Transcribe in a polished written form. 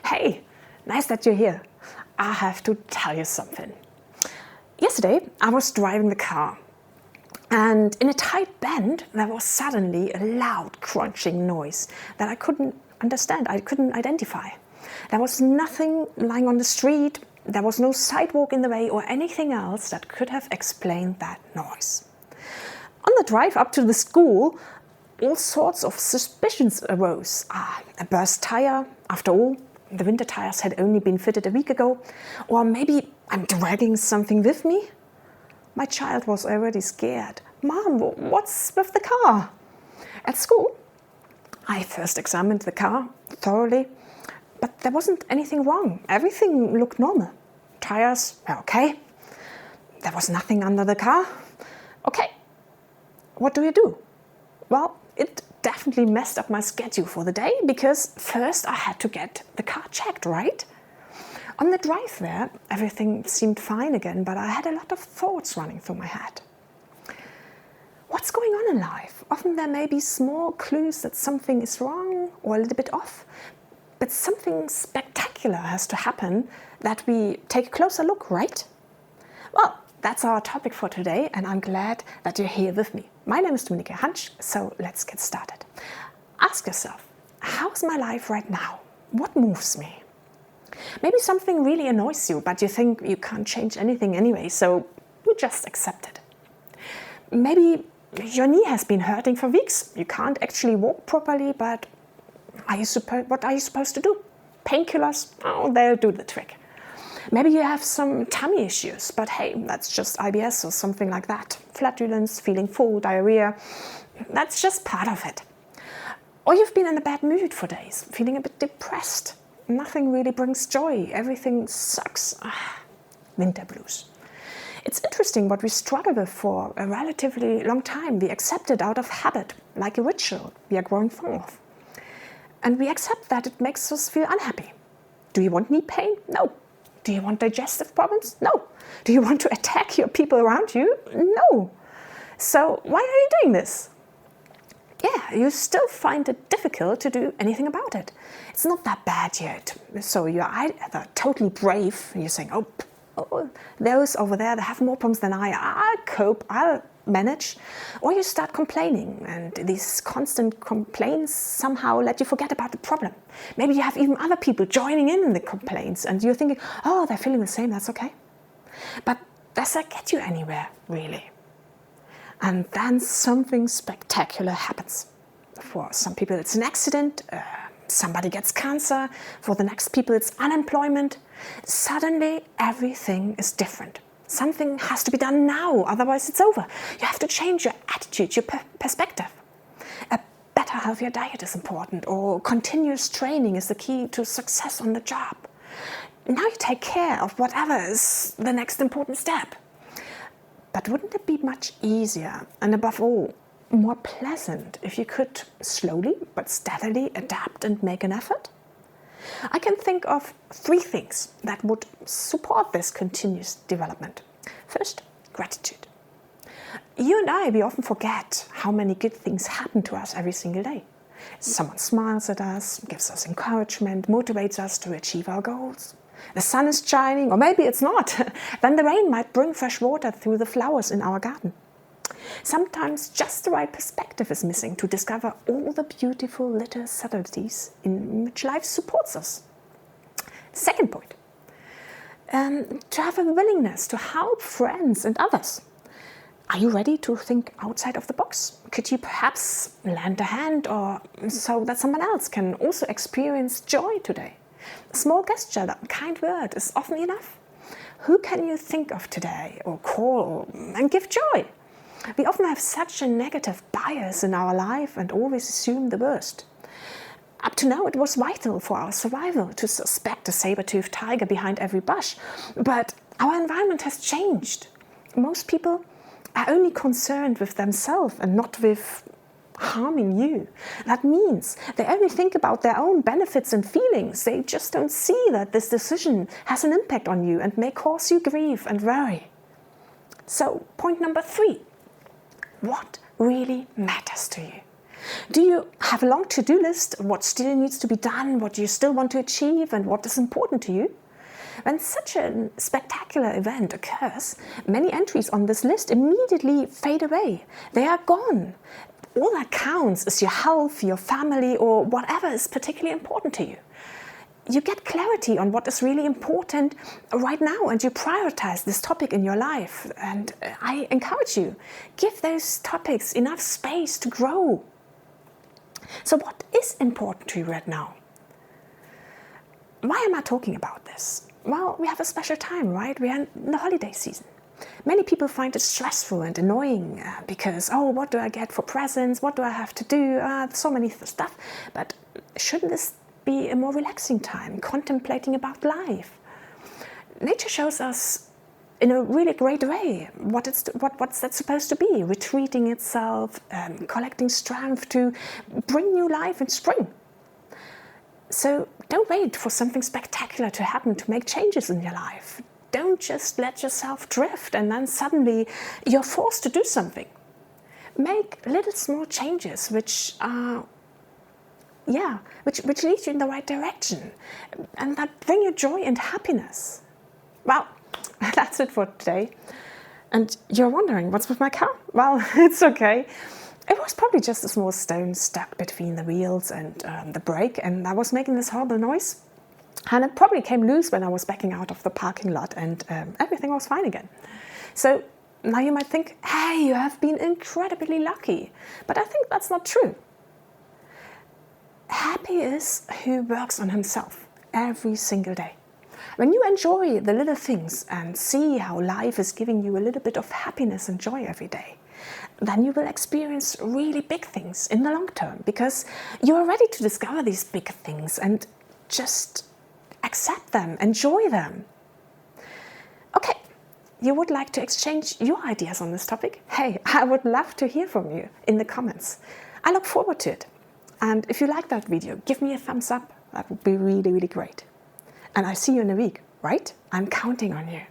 Hey, nice that you're here. I have to tell you something. Yesterday, I was driving the car, and in a tight bend, there was suddenly a loud crunching noise that I couldn't understand, I couldn't identify. There was nothing lying on the street, there was no sidewalk in the way or anything else that could have explained that noise. On the drive up to the school, all sorts of suspicions arose. A burst tire, after all, the winter tires had only been fitted a week ago. Or maybe I'm dragging something with me? My child was already scared. Mom, what's with the car? At school, I first examined the car thoroughly, but there wasn't anything wrong. Everything looked normal. Tires were okay. There was nothing under the car. Okay, what do you do? Well, it definitely messed up my schedule for the day because first I had to get the car checked, right? On the drive there, everything seemed fine again, but I had a lot of thoughts running through my head. What's going on in life? Often there may be small clues that something is wrong or a little bit off, but something spectacular has to happen that we take a closer look, right? Well, that's our topic for today, and I'm glad that you're here with me. My name is Dominika Hansch, so let's get started. Ask yourself, how's my life right now? What moves me? Maybe something really annoys you, but you think you can't change anything anyway, so you just accept it. Maybe your knee has been hurting for weeks. You can't actually walk properly, but what are you supposed to do? Painkillers? Oh, they'll do the trick. Maybe you have some tummy issues, but hey, that's just IBS or something like that. Flatulence, feeling full, diarrhea, that's just part of it. Or you've been in a bad mood for days, feeling a bit depressed. Nothing really brings joy, everything sucks. Winter blues. It's interesting what we struggle with for a relatively long time. We accept it out of habit, like a ritual we are growing fond of. And we accept that it makes us feel unhappy. Do you want knee pain? No. Do you want digestive problems? No. Do you want to attack your people around you? No. So why are you doing this? Yeah, you still find it difficult to do anything about it. It's not that bad yet. So you're either totally brave, and you're saying, oh, those over there, they have more problems than I'll cope, I'll manage. Or you start complaining, and these constant complaints somehow let you forget about the problem. Maybe you have even other people joining in the complaints, and you're thinking, oh, they're feeling the same, that's okay. But does that get you anywhere, really? And then something spectacular happens. For some people, it's an accident. Somebody gets cancer. For the next people, it's unemployment. Suddenly, everything is different. Something has to be done now, otherwise it's over. You have to change your attitude, your perspective. A better, healthier diet is important, or continuous training is the key to success on the job. Now you take care of whatever is the next important step. But wouldn't it be much easier, and above all, more pleasant if you could slowly but steadily adapt and make an effort? I can think of 3 things that would support this continuous development. First, gratitude. You and I, we often forget how many good things happen to us every single day. Someone smiles at us, gives us encouragement, motivates us to achieve our goals. The sun is shining, or maybe it's not. Then the rain might bring fresh water through the flowers in our garden. Sometimes just the right perspective is missing to discover all the beautiful little subtleties in which life supports us. Second point, to have a willingness to help friends and others. Are you ready to think outside of the box? Could you perhaps lend a hand, or so that someone else can also experience joy today? A small gesture, a kind word is often enough. Who can you think of today, or call, and give joy? We often have such a negative bias in our life and always assume the worst. Up to now, it was vital for our survival to suspect a saber-toothed tiger behind every bush. But our environment has changed. Most people are only concerned with themselves and not with harming you. That means they only think about their own benefits and feelings. They just don't see that this decision has an impact on you and may cause you grief and worry. So, point number 3. What really matters to you? Do you have a long to-do list, what still needs to be done, what you still want to achieve, and what is important to you? When such a spectacular event occurs, many entries on this list immediately fade away. They are gone. All that counts is your health, your family, or whatever is particularly important to you. You get clarity on what is really important right now, and you prioritize this topic in your life. And I encourage you, give those topics enough space to grow. So what is important to you right now? Why am I talking about this? Well, we have a special time, right? We are in the holiday season. Many people find it stressful and annoying because, oh, what do I get for presents? What do I have to do? So many stuff. But shouldn't this be a more relaxing time, contemplating about life? Nature shows us in a really great way what's that supposed to be, retreating itself, collecting strength to bring new life in spring. So don't wait for something spectacular to happen to make changes in your life. Don't just let yourself drift and then suddenly you're forced to do something. Make little small changes which lead you in the right direction and that bring you joy and happiness. Well, that's it for today. And you're wondering, what's with my car? Well, it's okay. It was probably just a small stone stuck between the wheels and the brake, and I was making this horrible noise. And it probably came loose when I was backing out of the parking lot, and everything was fine again. So now you might think, hey, you have been incredibly lucky. But I think that's not true. Happy is who works on himself every single day. When you enjoy the little things and see how life is giving you a little bit of happiness and joy every day, then you will experience really big things in the long term, because you are ready to discover these big things and just accept them, enjoy them. Okay, you would like to exchange your ideas on this topic? Hey, I would love to hear from you in the comments. I look forward to it. And if you like that video, give me a thumbs up. That would be really, really great. And I'll see you in a week, right? I'm counting on you.